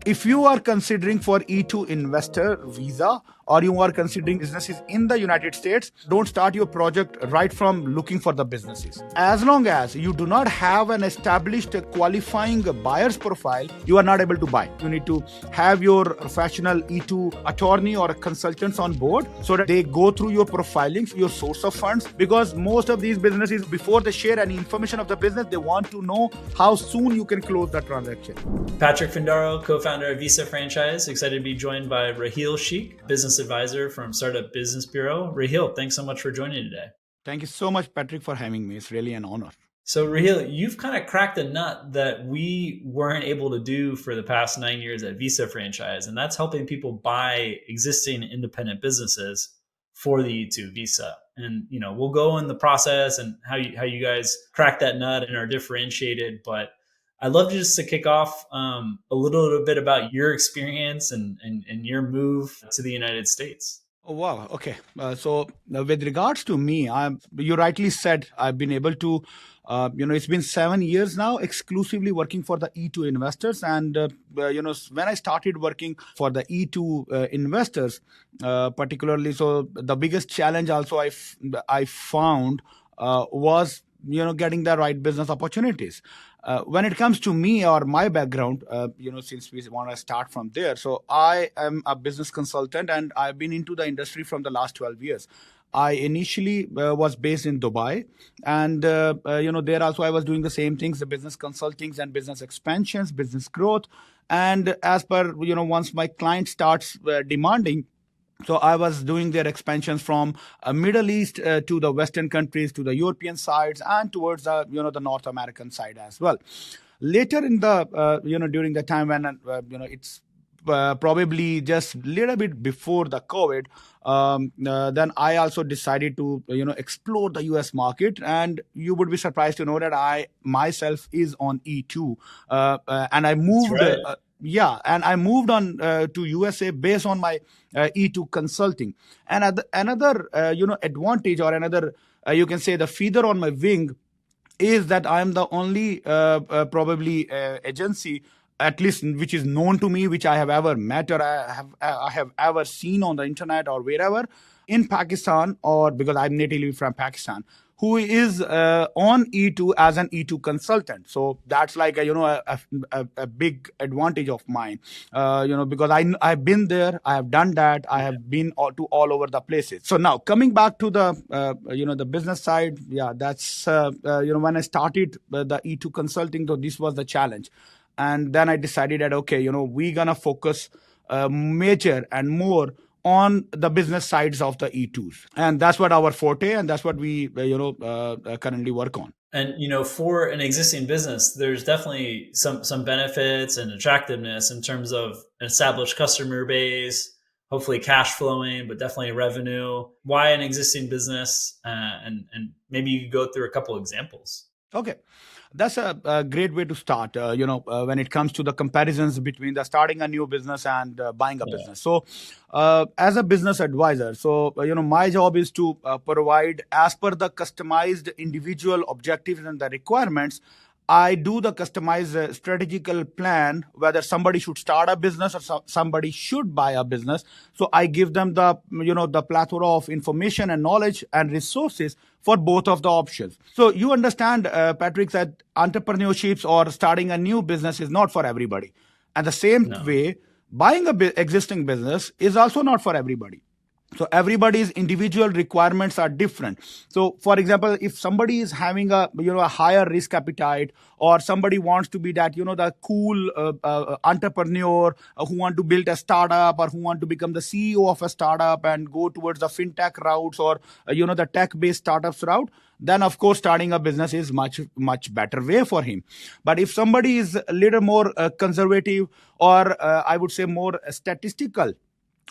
If you are considering for E-2 investor visa or you are considering businesses in the United States, don't start your project right from looking for the businesses. As long as you do not have an established qualifying buyer's profile, you are not able to buy. You need to have your professional E-2 attorney or consultants on board so that they go through your profiling, your source of funds, because most of these businesses, before they share any information of the business, they want to know how soon you can close the transaction. Patrick Findaro, co-founder of Visa Franchise, excited to be joined by Raheel Sheikh, business advisor from Startup Business Bureau. Raheel, thanks so much for joining today. Thank you so much, Patrick, for having me. It's really an honor. So Raheel, you've kind of cracked a nut that we weren't able to do for the past 9 years at Visa Franchise, and that's helping people buy existing independent businesses for the E-2 visa. And we'll go in the process and how you guys crack that nut and are differentiated. But I'd love just to kick off a little bit about your experience and your move to the United States. Oh, wow. Okay. So with regards to me, you rightly said I've been able to, it's been 7 years now exclusively working for the E-2 investors. And, when I started working for the E-2 investors, particularly, so the biggest challenge also I found was, getting the right business opportunities. When it comes to me or my background, since we want to start from there. So I am a business consultant and I've been into the industry from the last 12 years. I initially was based in Dubai and, there also I was doing the same things, the business consultings and business expansions, business growth. And as per, once my client starts demanding, so I was doing their expansions from Middle East to the Western countries, to the European sides, and towards the the North American side as well. Later in the during the time when it's probably just a little bit before the COVID, then I also decided to explore the US market, and you would be surprised to know that I myself is on E-2, and I moved. That's right. And I moved on to USA based on my E-2 consulting. And another, advantage or another, you can say the feather on my wing is that I'm the only probably agency, at least which is known to me, which I have ever met or I have ever seen on the internet or wherever in Pakistan, or because I'm natively from Pakistan, who is on E-2 as an E-2 consultant. So that's like a big advantage of mine, because I've been there, I have done that, I have been all over the places. So now coming back to the the business side, that's when I started the E-2 consulting, though this was the challenge, and then I decided that we're gonna focus major and more on the business sides of the E-2s. And that's what our forte, and that's what we, currently work on. And, for an existing business, there's definitely some benefits and attractiveness in terms of an established customer base, hopefully cash flowing, but definitely revenue. Why an existing business? And maybe you could go through a couple examples. Okay. That's a great way to start, when it comes to the comparisons between the starting a new business and buying a business. So as a business advisor, so, my job is to provide as per the customized individual objectives and the requirements. I do the customized strategical plan, whether somebody should start a business or somebody should buy a business. So I give them the, the plethora of information and knowledge and resources for both of the options. So you understand, Patrick, that entrepreneurship or starting a new business is not for everybody. And the same way, buying a existing business is also not for everybody. So everybody's individual requirements are different. So, for example, if somebody is having a higher risk appetite, or somebody wants to be that the cool entrepreneur who want to build a startup, or who want to become the CEO of a startup and go towards the fintech routes, or the tech-based startups route, then of course starting a business is much better way for him. But if somebody is a little more conservative, or I would say more statistical,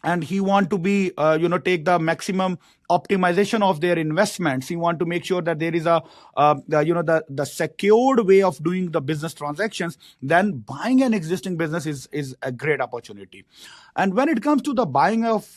and he want to be take the maximum optimization of their investments. He want to make sure that there is a the secured way of doing the business transactions. Then buying an existing business is a great opportunity. And when it comes to the buying of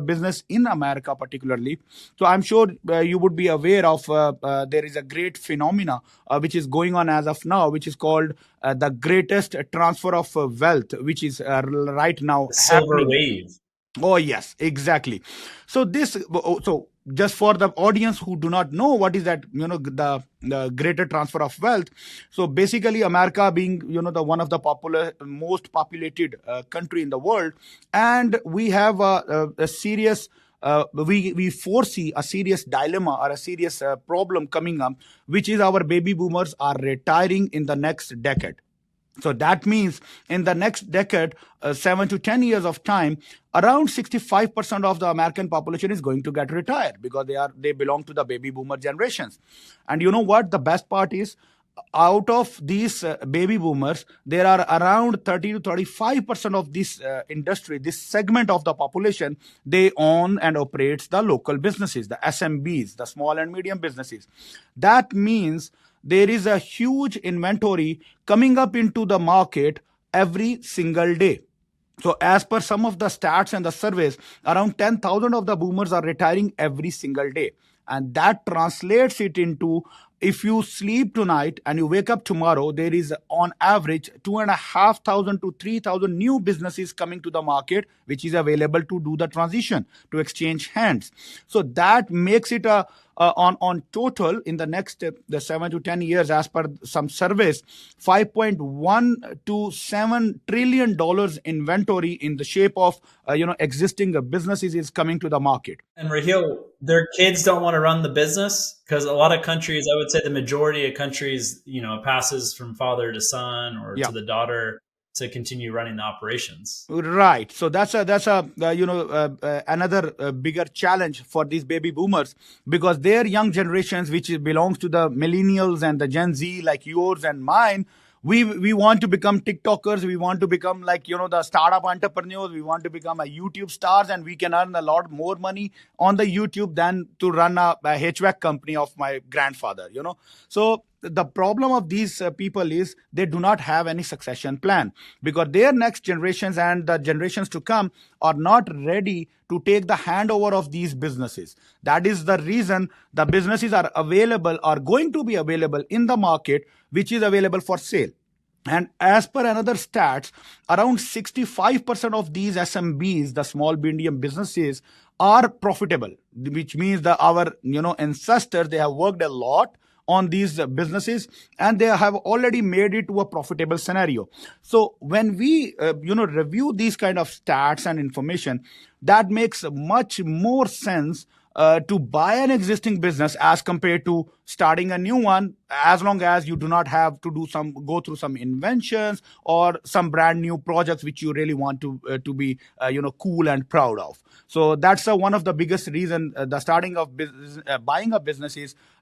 business in America particularly, so I'm sure you would be aware of there is a great phenomena which is going on as of now, which is called the greatest transfer of wealth, which is right now The silver happening. wave. Oh, yes, exactly. So so just for the audience who do not know what is that, the greater transfer of wealth. So basically, America being, the one of the most populated country in the world, and we have a serious. We foresee a serious dilemma or a serious problem coming up, which is our baby boomers are retiring in the next decade. So that means in the next decade, 7 to 10 years of time, around 65% of the American population is going to get retired because they belong to the baby boomer generations. And you know what? The best part is, out of these baby boomers, there are around 30 to 35% of this industry, this segment of the population, they own and operates the local businesses, the SMBs, the small and medium businesses. That means there is a huge inventory coming up into the market every single day. So, as per some of the stats and the surveys, around 10,000 of the boomers are retiring every single day. And that translates it into, if you sleep tonight and you wake up tomorrow, there is on average 2,500 to 3,000 new businesses coming to the market, which is available to do the transition, to exchange hands. So that makes it on total in the next the 7 to 10 years, as per some surveys, 5.1 to $7 trillion inventory in the shape of existing businesses is coming to the market. And Raheel, their kids don't want to run the business because a lot of countries, I would say the majority of countries, passes from father to son or Yeah. to the daughter to continue running the operations. Right. So that's a another bigger challenge for these baby boomers, because their young generations, which belongs to the millennials and the Gen Z, like yours and mine, we want to become TikTokers. We want to become like the startup entrepreneurs. We want to become a YouTube stars, and we can earn a lot more money on the YouTube than to run a HVAC company of my grandfather. So the problem of these people is they do not have any succession plan, because their next generations and the generations to come are not ready to take the handover of these businesses. That is the reason the businesses are available, are going to be available in the market, which is available for sale. And as per another stats, around 65% of these SMBs, the small medium businesses, are profitable, which means that our ancestors, they have worked a lot on these businesses, and they have already made it to a profitable scenario. So when we review these kind of stats and information, that makes much more sense to buy an existing business as compared to starting a new one, as long as you do not have to go through some inventions or some brand new projects which you really want to be cool and proud of. So that's one of the biggest reason the starting of business, buying a business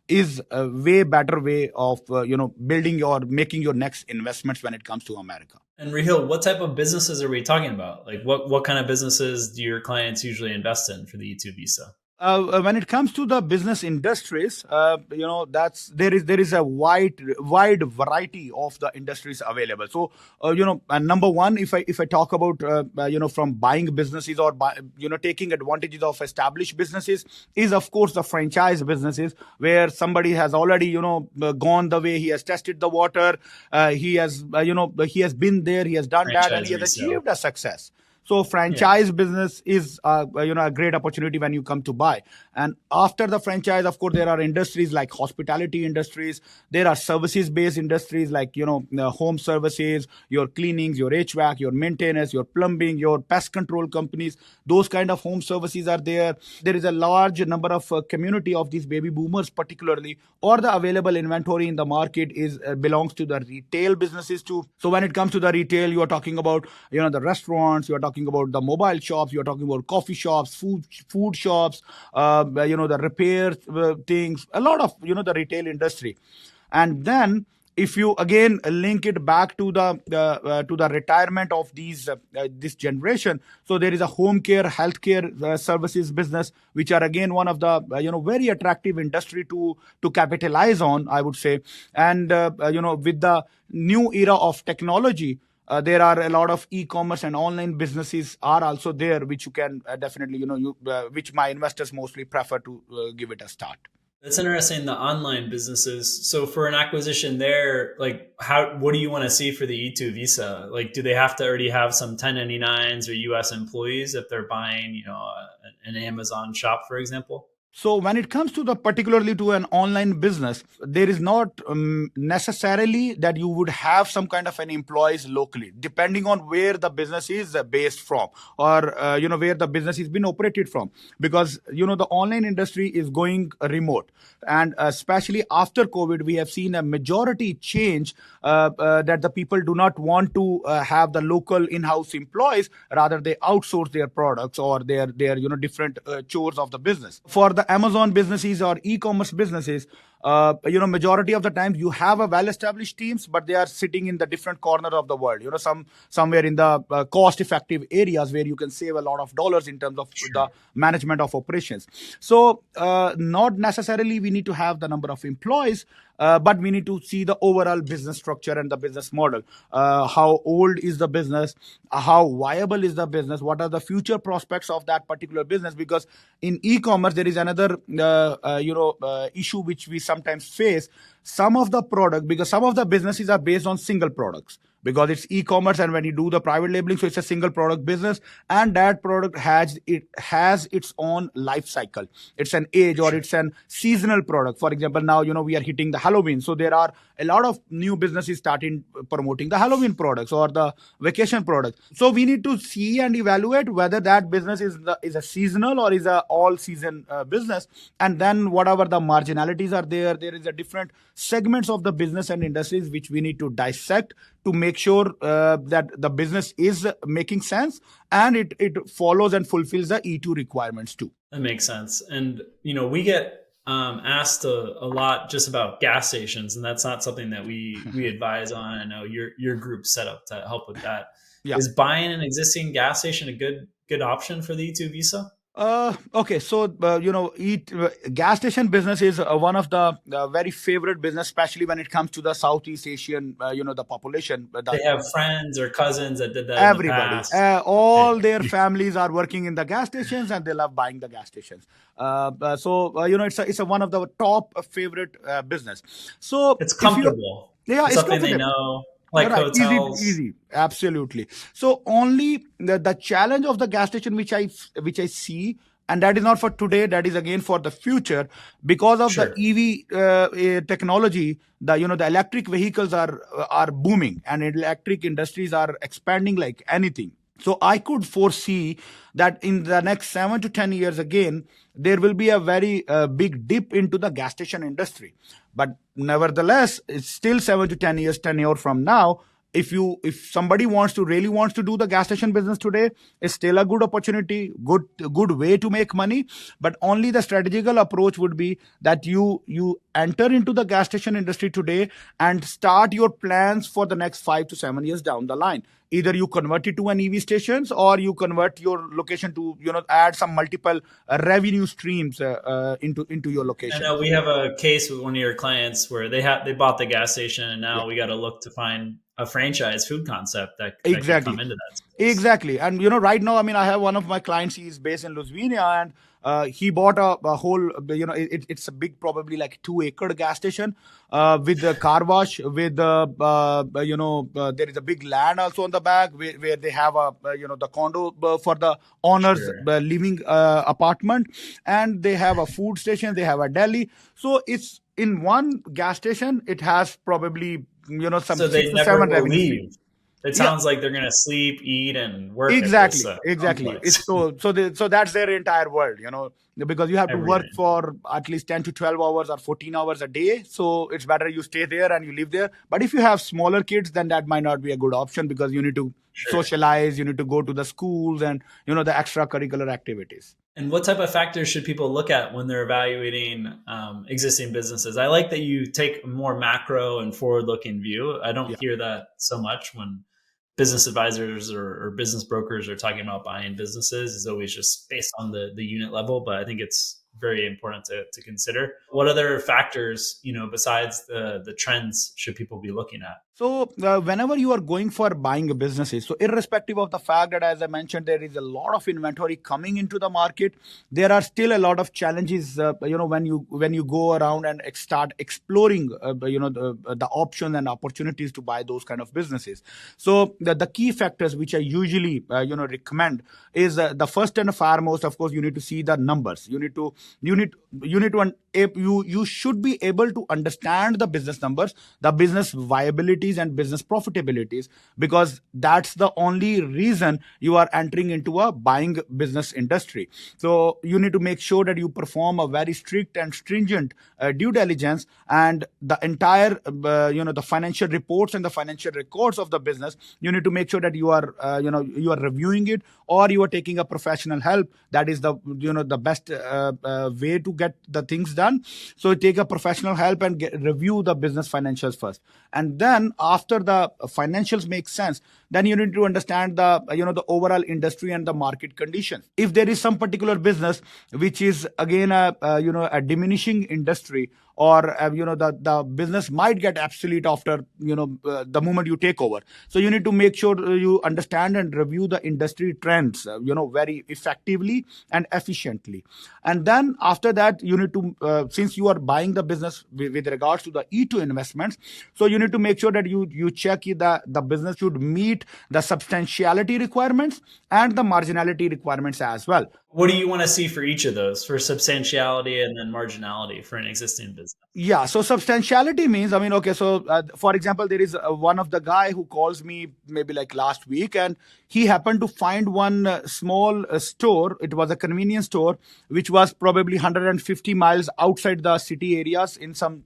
is a way better way of building or making your next investments when it comes to America. And Raheel, what type of businesses are we talking about? Like what kind of businesses do your clients usually invest in for the E2 visa? When it comes to the business industries, that's there is a wide variety of the industries available. So, number one, if I talk about from buying businesses or taking advantages of established businesses, is of course the franchise businesses, where somebody has already gone the way, he has tested the water, he has he has been there, he has done that, and Franchise he has resale. achieved a success. So Yeah. franchise business is a great opportunity when you come to buy. And after the franchise, of course, there are industries like hospitality industries. There are services based industries like home services, your cleanings, your HVAC, your maintenance, your plumbing, your pest control companies. Those kind of home services are there. There is a large number of community of these baby boomers, particularly, or the available inventory in the market is belongs to the retail businesses too. So when it comes to the retail, you are talking about the restaurants, you are talking about the mobile shops, you are talking about coffee shops, food shops, the repair things, a lot of the retail industry. And then if you again link it back to the retirement of this generation, so there is a home care, healthcare services business, which are again one of the very attractive industry to capitalize on, I would say. And with the new era of technology, there are a lot of e-commerce and online businesses are also there, which you can definitely, which my investors mostly prefer to give it a start. That's interesting. The online businesses. So for an acquisition there, like what do you want to see for the E2 visa? Like, do they have to already have some 1099s or US employees if they're buying, an Amazon shop, for example? So when it comes to the particularly to an online business, there is not necessarily that you would have some kind of an employees locally, depending on where the business is based from, or where the business is being operated from, because the online industry is going remote, and especially after COVID, we have seen a majority change that the people do not want to have the local in-house employees, rather they outsource their products or their different chores of the business. For the Amazon businesses or e-commerce businesses, majority of the times you have a well-established teams, but they are sitting in the different corner of the world. Somewhere in the cost-effective areas where you can save a lot of dollars in terms of the management of operations. So, not necessarily we need to have the number of employees, but we need to see the overall business structure and the business model. How old is the business? How viable is the business? What are the future prospects of that particular business? Because in e-commerce, there is another issue which we sometimes face. Some of the product, because some of the businesses are based on single products, because it's e-commerce, and when you do the private labeling, so it's a single product business, and that product has its own life cycle. It's an age, or it's an seasonal product. For example, now we are hitting the Halloween, so there are a lot of new businesses starting promoting the Halloween products or the vacation products. So we need to see and evaluate whether that business is a seasonal or is a all season business, and then whatever the marginalities are there is a different segments of the business and industries which we need to dissect to make sure that the business is making sense, and it follows and fulfills the E2 requirements too. That makes sense. And, we get asked a lot just about gas stations, and that's not something that we advise on. I know your group's set up to help with that. Yeah. Is buying an existing gas station a good option for the E2 visa? Okay, so gas station business is one of the very favorite business, especially when it comes to the Southeast Asian, the population. They have friends or cousins that did that in the Everybody, past. all their families are working in the gas stations, and they love buying the gas stations. It's one of the top favorite business. So It's comfortable. Yeah, it's something they know. Like right, hotels. easy, absolutely. So only the challenge of the gas station which I see, and that is not for today, that is again for the future, because of the EV technology. The electric vehicles are booming, and electric industries are expanding like anything. So I could foresee that in the next 7 to 10 years, again, there will be a very big dip into the gas station industry. But nevertheless, it's still 7 to 10 years, 10 years from now. If somebody really wants to do the gas station business today, it's still a good opportunity, good way to make money. But only the strategical approach would be that you enter into the gas station industry today and start your plans for the next 5 to 7 years down the line. Either you convert it to an EV stations, or you convert your location to add some multiple revenue streams into your location. I know we have a case with one of your clients where they bought the gas station, and now we got to look to find a franchise food concept that can come into that space. Exactly. And right now, I have one of my clients. He's based in Louisiana, and he bought a whole, it's a big, probably like 2-acre gas station with a car wash, with there is a big land also on the back where they have the condo for the owners living apartment, and they have a food station, they have a deli. So it's in one gas station, it has probably some so they 6 to never 7 will revenue leave. streams. It sounds like they're going to sleep, eat, and work. Exactly. At this, It's so that's their entire world, because you have to work for at least 10 to 12 hours or 14 hours a day. So it's better you stay there and you live there. But if you have smaller kids, then that might not be a good option, because you need to socialize, you need to go to the schools and the extracurricular activities. And what type of factors should people look at when they're evaluating existing businesses? I like that you take a more macro and forward-looking view. I don't Yeah. hear that so much when business advisors or business brokers are talking about buying businesses. It's always just based on the unit level, but I think it's very important to consider. What other factors, besides the trends, should people be looking at? So whenever you are going for buying a businesses, so irrespective of the fact that, as I mentioned, there is a lot of inventory coming into the market, there are still a lot of challenges. When you go around and start exploring, the options and opportunities to buy those kind of businesses. So the key factors which I usually recommend is the first and foremost, of course, you need to see the numbers. You should be able to understand the business numbers, the business viabilities and business profitabilities, because that's the only reason you are entering into a buying business industry. So you need to make sure that you perform a very strict and stringent due diligence, and the entire the financial reports and the financial records of the business, you need to make sure that you are reviewing it, or you are taking a professional help. That is the best way to get the things done. So take a professional help and review the business financials first, and then after the financials make sense, then you need to understand the overall industry and the market conditions. If there is some particular business which is again a diminishing industry, or the business might get obsolete after the moment you take over. So you need to make sure you understand and review the industry trends very effectively and efficiently. And then after that, you need to since you are buying the business with regards to the E-2 investments, so you need to make sure that you check the business should meet the substantiality requirements and the marginality requirements as well. What do you want to see for each of those, for substantiality and then marginality for an existing business? Yeah, so substantiality means, I mean, okay, so for example, there is one of the guy who calls me maybe like last week, and he happened to find one small store. It was a convenience store, which was probably 150 miles outside the city areas in some,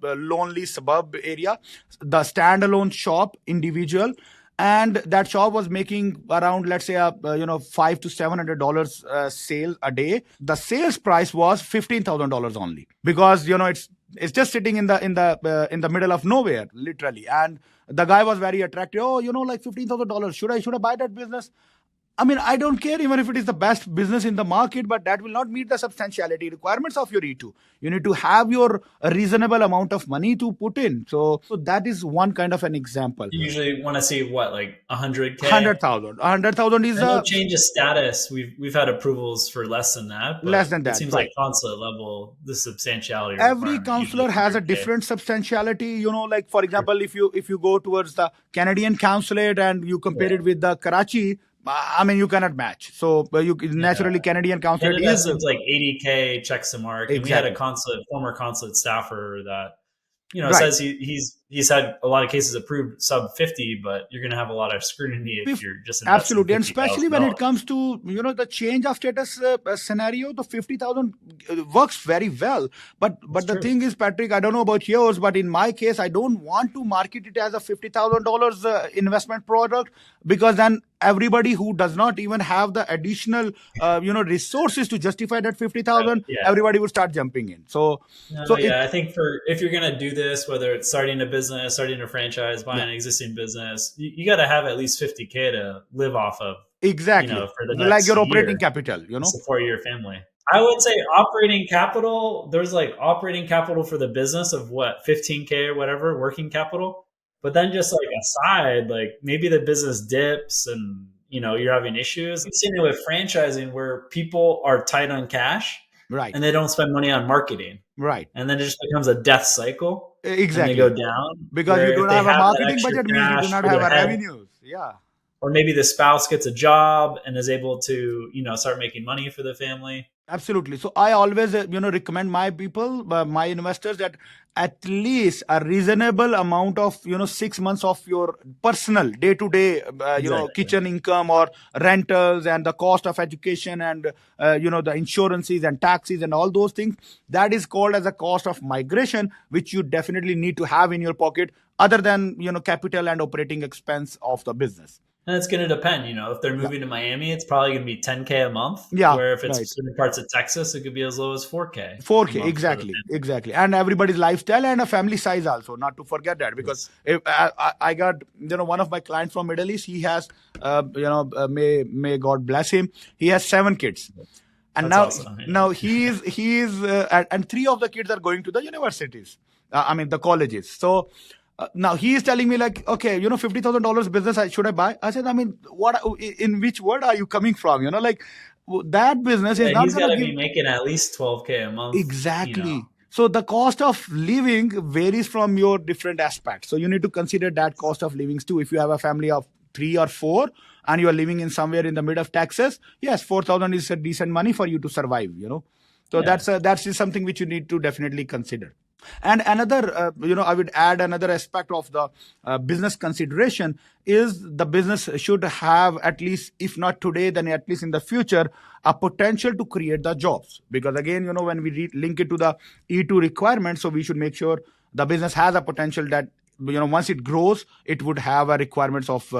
lonely suburb area, the standalone shop, individual. And that shop was making around, let's say, $500 to $700 sale a day. The sales price was $15,000 only, because it's just sitting in the middle of nowhere, literally. And the guy was very attractive. Oh, like $15,000. Should I buy that business? I mean, I don't care even if it is the best business in the market, but that will not meet the substantiality requirements of your E-2. You need to have your reasonable amount of money to put in. So that is one kind of an example. You usually want to see what, like 100K? 100,000. 100,000 is I know change of status. We've had approvals for less than that, less but than it that, seems like right? consulate level, the substantiality Every requirement usually counselor has a 100K. different substantiality. Like for example, if you go towards the Canadian consulate and you compare Yeah. it with the Karachi, I mean, you cannot match. So you Yeah. naturally Canadian consulate Canada is seems like 80K checks the mark, and we had a exactly former consulate staffer that right. says he's had a lot of cases approved sub 50, but you're going to have a lot of scrutiny if you're just investing Absolutely, and fifty especially thousand when it dollars. comes to the change of status scenario, the 50,000 works very well. But That's the true. thing is, Patrick, I don't know about yours, but in my case, I don't want to market it as a $50,000 investment product, because then everybody who does not even have the additional resources to justify that 50,000, Yeah. everybody will start jumping in. So No, so it yeah. I think if you're going to do this, whether it's starting a business, starting a franchise, buying yeah, an existing business, you got to have at least 50K to live off of, exactly, for the like next your year operating capital. to support your family. I would say operating capital, there's like operating capital for the business of what, 15K or whatever, working capital. But then just like aside, like maybe the business dips and you're having issues. I've seen it with franchising where people are tight on cash Right, and they don't spend money on marketing. right, And then it just becomes a death cycle and they go exactly. down. Because you Where if don't they have a have that marketing extra budget means you do cash not for have their a head, revenues. Yeah. or maybe the spouse gets a job and is able to, start making money for the family. Absolutely. So I always, recommend my people, my investors, that at least a reasonable amount of, 6 months of your personal day-to-day, Exactly. kitchen income or rentals and the cost of education and, the insurances and taxes and all those things, that is called as a cost of migration, which you definitely need to have in your pocket, other than, capital and operating expense of the business. And it's going to depend, if they're Yeah. moving to Miami, it's probably going to be 10K a month, Yeah. where if it's Right. certain parts of Texas, it could be as low as 4K a 4K, month for the exactly, family. exactly, and everybody's lifestyle and a family size also. Not to forget that, because Yes. if I got one of my clients from Middle East. He has may God bless him. He has 7 kids, and That's now awesome. Yeah. and 3 of the kids are going to the universities. I mean the colleges. So. Now he is telling me like, okay, $50,000 business. Should I buy? I said, I mean, what? In which world are you coming from? Like that business is Yeah, not he's got gonna to give. be making at least 12K a month. Exactly. So the cost of living varies from your different aspects. So you need to consider that cost of living too. If you have a family of 3 or 4 and you are living in somewhere in the mid of Texas, yes, 4,000 is a decent money for you to survive. So Yeah. that's just something which you need to definitely consider. And another, I would add another aspect of the business consideration is the business should have, at least, if not today, then at least in the future, a potential to create the jobs. Because again, when we link it to the E2 requirement, so we should make sure the business has a potential that once it grows, it would have a requirements of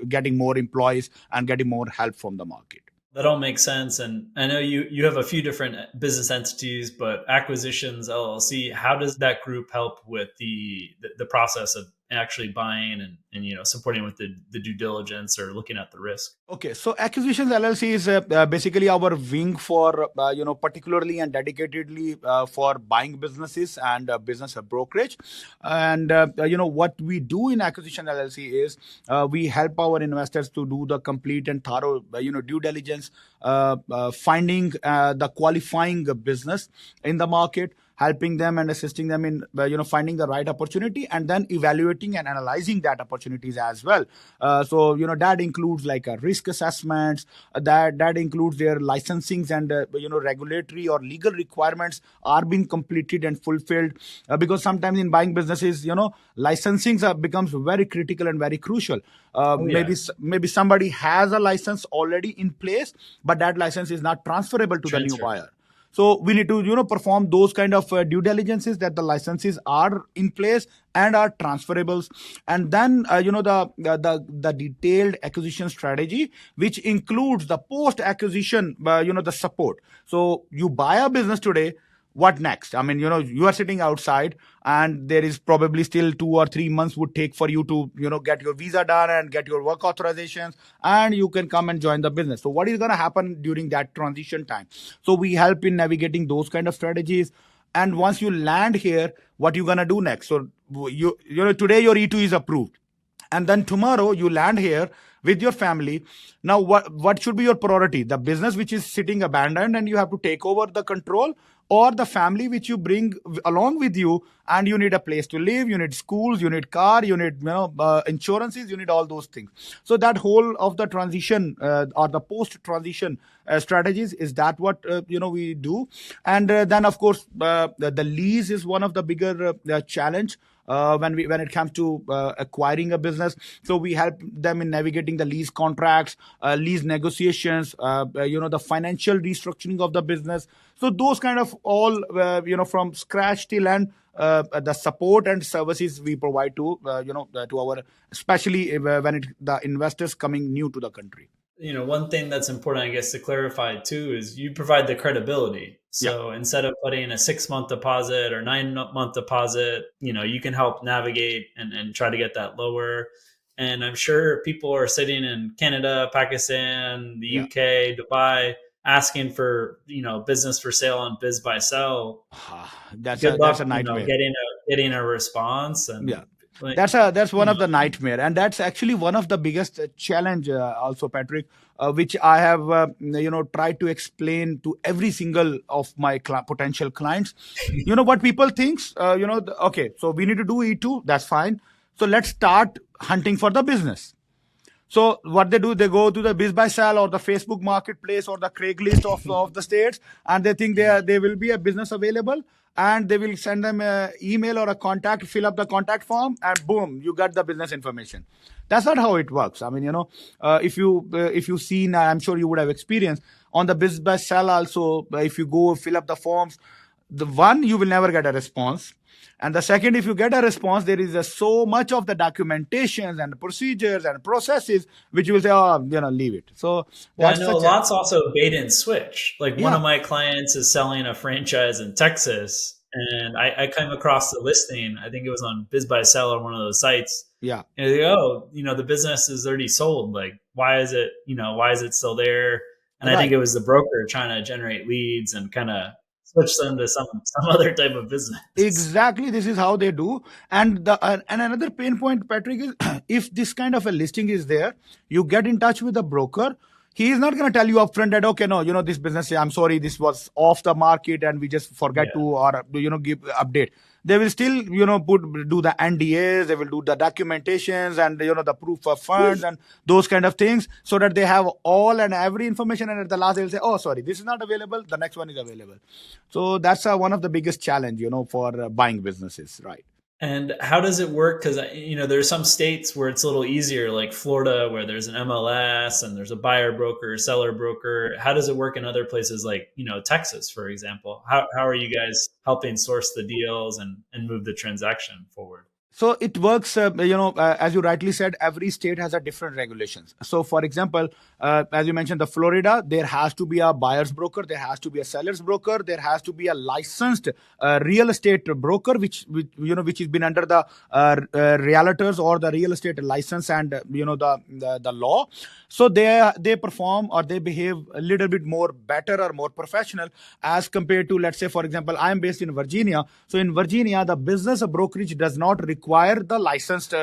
getting more employees and getting more help from the market. That all makes sense. And I know you have a few different business entities, but Acquisitions LLC, how does that group help with the process of actually buying and supporting with the due diligence or looking at the risk? Okay, so Acquisitions LLC is basically our wing for, particularly and dedicatedly for buying businesses and business brokerage. And, what we do in Acquisition LLC is we help our investors to do the complete and thorough, due diligence, finding the qualifying business in the market, helping them and assisting them in finding the right opportunity, and then evaluating and analyzing that opportunities as well. So that includes like risk assessments, that includes their licensings and regulatory or legal requirements are being completed and fulfilled, because sometimes in buying businesses, licensings becomes very critical and very crucial. Oh yeah. Maybe somebody has a license already in place, but that license is not transferable to the new Transfer. buyer. So we need to perform those kind of due diligences that the licenses are in place and are transferables, and then the detailed acquisition strategy, which includes the post acquisition the support. So you buy a business today, what next? I mean, you are sitting outside and there is probably still 2 or 3 months would take for you to, get your visa done and get your work authorizations, and you can come and join the business. So what is going to happen during that transition time? So we help in navigating those kind of strategies. And once you land here, what you going to do next? So today your E2 is approved, and then tomorrow you land here with your family. Now what should be your priority? The business which is sitting abandoned and you have to take over the control, or the family which you bring along with you, and you need a place to live, you need schools, you need car, you need insurances, you need all those things. So that whole of the transition or the post transition strategies is that what we do. And then of course the lease is one of the bigger challenge when it comes to acquiring a business. So we help them in navigating the lease contracts, lease negotiations, the financial restructuring of the business. So those kind of all from scratch till end, the support and services we provide to to our, especially when the investors coming new to the country. One thing that's important, I guess, to clarify too, is you provide the credibility. Yeah. So instead of putting a 6-month deposit or 9-month deposit, you can help navigate and try to get that lower. And I'm sure people are sitting in Canada, Pakistan, the Yeah. UK, Dubai, asking for, business for sale on Biz by Sell. Good That's a luck, nightmare. getting a response. Yeah, And like, that's you one know, of the nightmare, and that's actually one of the biggest challenge also, Patrick, which I have tried to explain to every single of my potential clients. What people thinks, okay, so we need to do E2, that's fine, so let's start hunting for the business. So what they do, they go to the Biz by Sell or the Facebook Marketplace or the Craigslist of the states, and they think there will be a business available, and they will send them an email or a contact, fill up the contact form, and boom, you got the business information. That's not how it works. I mean, if you've seen, I'm sure you would have experienced on the Biz by Sell also. If you go fill up the forms, the one, you will never get a response. And the second, if you get a response, there is so much of the documentations and procedures and processes which you will say, oh, leave it. So Well, I that's know a such a, lot's also bait and switch. Like one yeah, of my clients is selling a franchise in Texas, and I came across the listing. I think it was on Biz by Seller, one of those sites. yeah, And they go, oh, the business is already sold. Like, why is it still there? And I think right. it was the broker trying to generate leads and kind of switch them to some other type of business. Exactly, this is how they do. And the and another pain point, Patrick, is if this kind of a listing is there, you get in touch with the broker. He is not going to tell you upfront that, okay, no, this business, I'm sorry, this was off the market and we just forget to, Yeah. or give update. They will still do the NDAs, they will do the documentations and the proof of funds and those kind of things, so that they have all and every information, and at the last they will say, oh, sorry, this is not available, the next one is available. So that's one of the biggest challenge for buying businesses, right? And how does it work? Because there's some states where it's a little easier, like Florida, where there's an MLS and there's a buyer broker, seller broker. How does it work in other places, like Texas, for example? How are you guys helping source the deals and move the transaction forward? So it works, as you rightly said, every state has a different regulations. So, for example, as you mentioned, the Florida, there has to be a buyer's broker, there has to be a seller's broker, there has to be a licensed real estate broker, which has been under the realtors or the real estate license and the law. So they perform or they behave a little bit more better or more professional as compared to, let's say, for example, I am based in Virginia. So in Virginia, the business brokerage does not require the licensed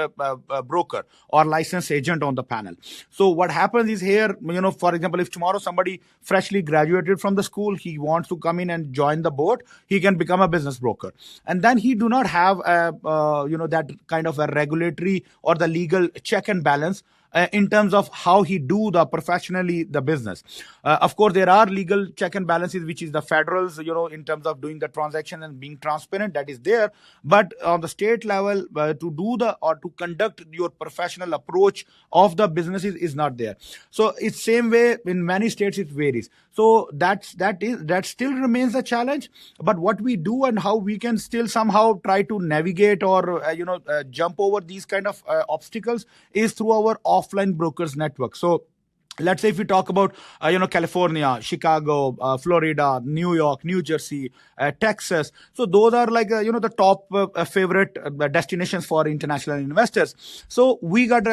broker or licensed agent on the panel. So what happens is here, for example, if tomorrow somebody freshly graduated from the school, he wants to come in and join the board, he can become a business broker. And then he do not have that kind of a regulatory or the legal check and balance in terms of how he do the professionally the business. Of course, there are legal check and balances, which is the federals, in terms of doing the transaction and being transparent, that is there. But on the state level, to do the or to conduct your professional approach of the businesses is not there. So it's same way in many states it varies. So that still remains a challenge. But what we do and how we can still somehow try to navigate or jump over these kind of obstacles is through our offline brokers network. So let's say if we talk about California, Chicago, Florida, New York, New Jersey, Texas. So those are like the top favorite destinations for international investors. So we got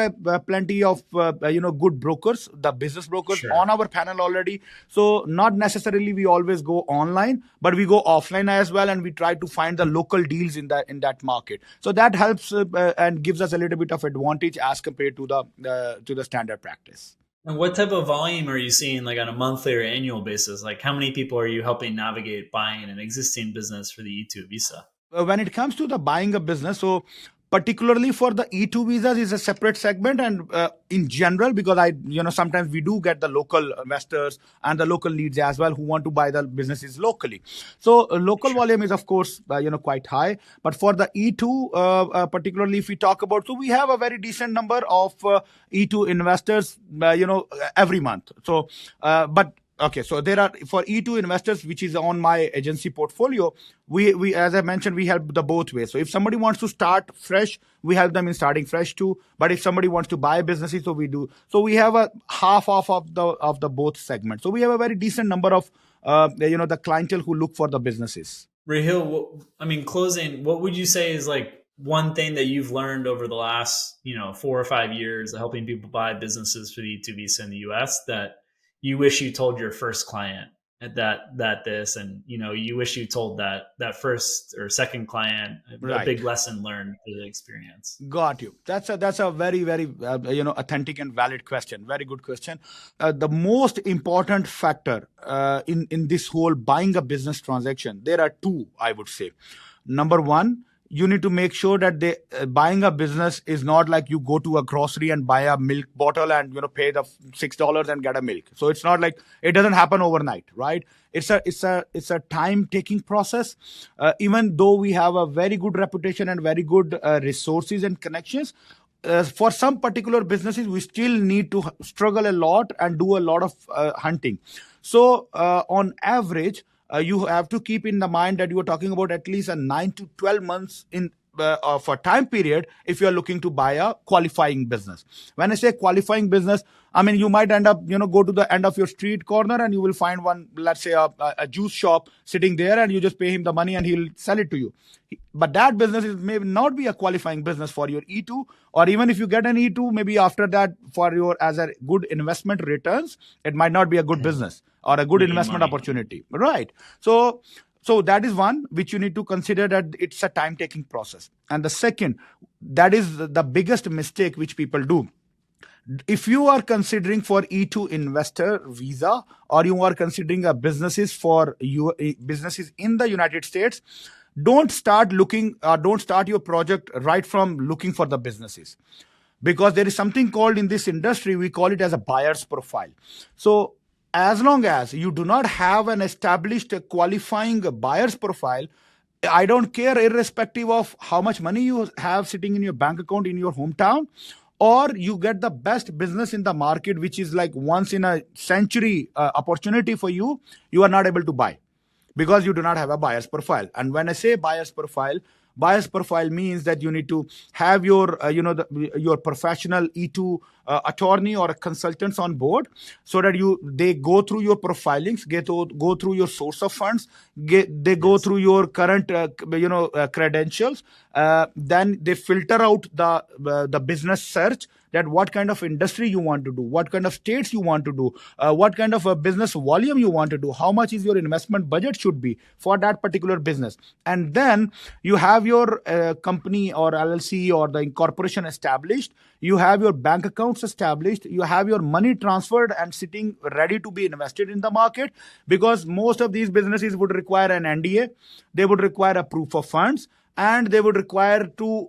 plenty of good brokers, the business brokers Sure. on our panel already. So not necessarily we always go online, but we go offline as well, and we try to find the local deals in that market. So that helps and gives us a little bit of advantage as compared to the standard practice. And what type of volume are you seeing, like on a monthly or annual basis? Like how many people are you helping navigate buying an existing business for the E-2 visa? When it comes to the buying a business, so particularly for the E2 visas is a separate segment, and in general, because sometimes we do get the local investors and the local leads as well who want to buy the businesses locally. So local Sure. volume is of course quite high, but for the E2 particularly if we talk about, so we have a very decent number of E2 investors every month. So but okay, so there are for E2 investors, which is on my agency portfolio. We as I mentioned, we help the both ways. So if somebody wants to start fresh, we help them in starting fresh too. But if somebody wants to buy businesses, so we do. So we have a half off of the both segments. So we have a very decent number of the clientele who look for the businesses. Raheel, closing, what would you say is like one thing that you've learned over the last, 4 or 5 years of helping people buy businesses for the E2 visa in the US that you wish you told your first client that this, and you wish you told that first or second client, a Right. big lesson learned through the experience? Got you. That's a very very authentic and valid question. Very good question. The most important factor in this whole buying a business transaction, there are two, I would say. Number one, you need to make sure that buying a business is not like you go to a grocery and buy a milk bottle and pay the $6 and get a milk. So it's not like it doesn't happen overnight, right? It's a time taking process. Even though we have a very good reputation and very good resources and connections, for some particular businesses, we still need to struggle a lot and do a lot of hunting. So on average, you have to keep in the mind that you are talking about at least a 9 to 12 months in of a time period if you are looking to buy a qualifying business. When I say qualifying business, I mean, you might end up, go to the end of your street corner and you will find one, let's say a juice shop sitting there, and you just pay him the money and he'll sell it to you. But that business may not be a qualifying business for your E2, or even if you get an E2, maybe after that for your as a good investment returns, it might not be a good business or a good investment opportunity, right? So that is one which you need to consider, that it's a time taking process. And the second, that is the biggest mistake which people do. If you are considering for E2 investor visa, or you are considering a businesses for you businesses in the United States, don't start your project right from looking for the businesses, because there is something called in this industry, we call it as a buyer's profile. So as long as you do not have an established qualifying buyer's profile, I don't care, irrespective of how much money you have sitting in your bank account in your hometown, or you get the best business in the market, which is like once in a century opportunity for you, you are not able to buy because you do not have a buyer's profile. And when I say buyer's profile means that you need to have your your professional E2 attorney or consultants on board, so that they go through your profilings, go through your source of funds, they go through your current credentials, then they filter out the business search, that what kind of industry you want to do, what kind of states you want to do, what kind of a business volume you want to do, how much is your investment budget should be for that particular business. And then you have your company or LLC or the incorporation established, you have your bank accounts established, you have your money transferred and sitting ready to be invested in the market, because most of these businesses would require an NDA, they would require a proof of funds, and they would require to,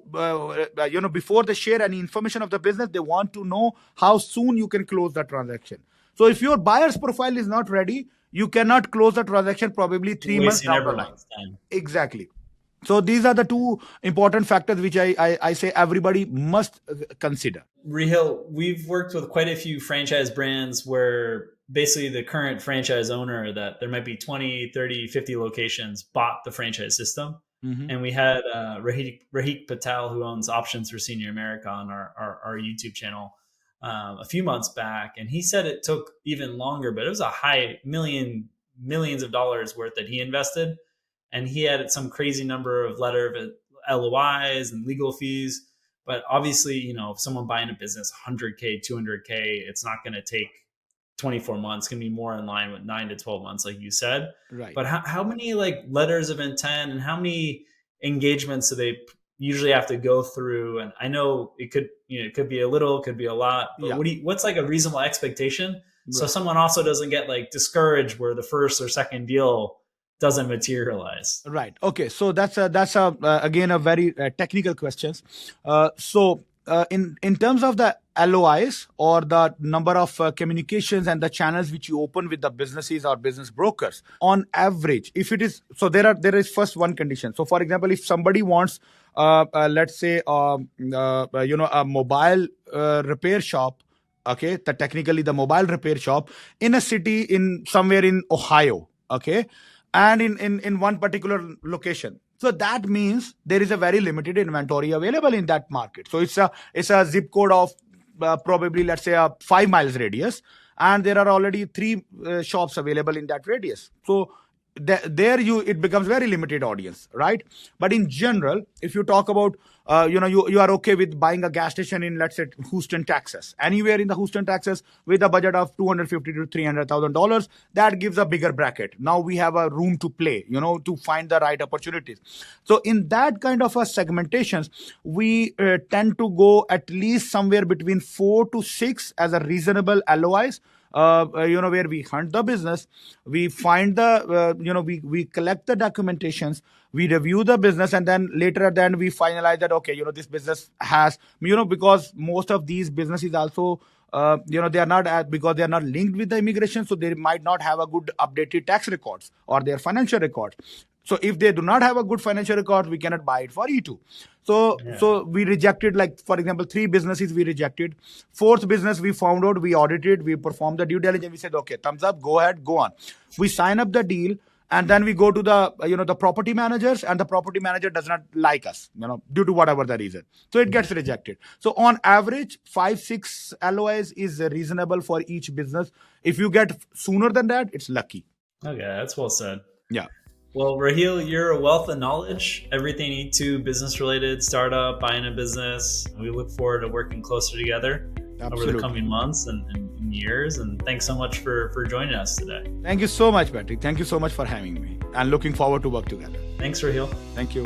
before they share any information of the business, they want to know how soon you can close the transaction. So if your buyer's profile is not ready, you cannot close the transaction probably 3 months down the line. Exactly. So these are the two important factors which I say everybody must consider. Raheel, we've worked with quite a few franchise brands where basically the current franchise owner, that there might be 20, 30, 50 locations, bought the franchise system. Mm-hmm. And we had Raheel Patel, who owns Options for Senior America, on our YouTube channel a few months back. And he said it took even longer, but it was a high millions of dollars worth that he invested. And he had some crazy number of letter of LOIs and legal fees. But obviously, if someone buying a business, 100K, 200K, it's not going to take 24 months, can be more in line with 9 to 12 months, like you said. Right. But how many letters of intent and how many engagements do they usually have to go through? And I know it could be a little, could be a lot, but what's a reasonable expectation? Right. So someone also doesn't get discouraged where the first or second deal doesn't materialize. Right. Okay. So that's again a very technical question. In terms of the LOIs, or the number of communications and the channels which you open with the businesses or business brokers, on average, if it is, so there is first one condition. So for example, if somebody wants, let's say, a mobile repair shop, okay, technically the mobile repair shop in a city in somewhere in Ohio, okay, and in one particular location. So that means there is a very limited inventory available in that market. So it's a zip code of probably, let's say, a 5 miles radius, and there are already 3 shops available in that radius. So it becomes very limited audience, right? But in general, if you talk about you are okay with buying a gas station in, let's say, Houston, Texas, anywhere in the Houston, Texas, with a budget of $250,000 to $300,000, that gives a bigger bracket. Now we have a room to play, to find the right opportunities. So in that kind of a segmentations, we tend to go at least somewhere between 4 to 6 as a reasonable LOIs. Where we hunt the business, we find we collect the documentations, we review the business, and then later at the end we finalize that, okay, this business has, because most of these businesses also, they are not because they are not linked with the immigration, so they might not have a good updated tax records or their financial records. So if they do not have a good financial record, we cannot buy it for E2. So we rejected, for example, 3 businesses we rejected. 4th business we found out, we audited, we performed the due diligence. We said, okay, thumbs up, go ahead, go on. We sign up the deal. and then we go to the the property managers, and the property manager does not like us, due to whatever the reason, so it gets rejected. So on average 5-6 LOIs is reasonable for each business. If you get sooner than that, it's lucky. Okay, that's well said. Yeah. Well, Raheel, you're a wealth of knowledge, everything E2 business related, startup, buying a business. We look forward to working closer together over the coming months and years. And thanks so much for joining us today. Thank you so much, Patrick. Thank you so much for having me, and looking forward to work together. Thanks, Raheel. Thank you.